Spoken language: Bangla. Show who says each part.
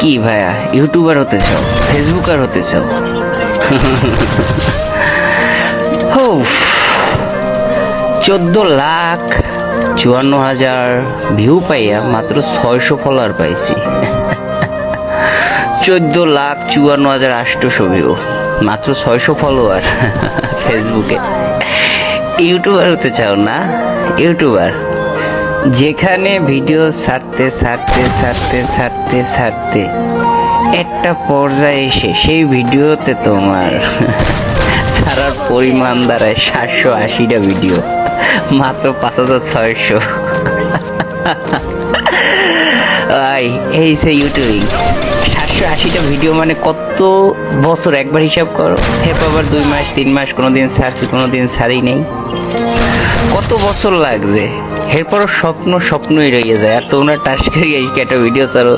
Speaker 1: কি ভাইয়া ইউটিউবার হতে চাও, ফেসবুকার হতে চাও? হো 14,54,000 ভিউ পাইয়া মাত্র 600 ফলোয়ার পাইছি। 14,54,800 ভিউ, মাত্র 600 ফলোয়ার ফেসবুকে। ইউটিউবার হতে চাও না? ইউটিউবার যেখানে ভিডিও ছাড়তে ছাড়তে ছাড়তে ছাড়তে ছাড়তে একটা পর্যায়ে এসে সেই ভিডিওতে তোমার ছাড়ার পরিমাণ দাঁড়ায় 780টা ভিডিও, মাত্র 5,600। এই সে ইউটিউবিং 780টা ভিডিও মানে কত বছর একবার হিসাব করো। আবার 2 মাস 3 মাস কোনোদিন ছাড়ছি, কোনোদিন ছাড়ি নেই, কত বছর লাগবে। এরপরও স্বপ্নই রয়ে যায়। আর তোমরা টাস্ক একটা ভিডিও ছাড়ো।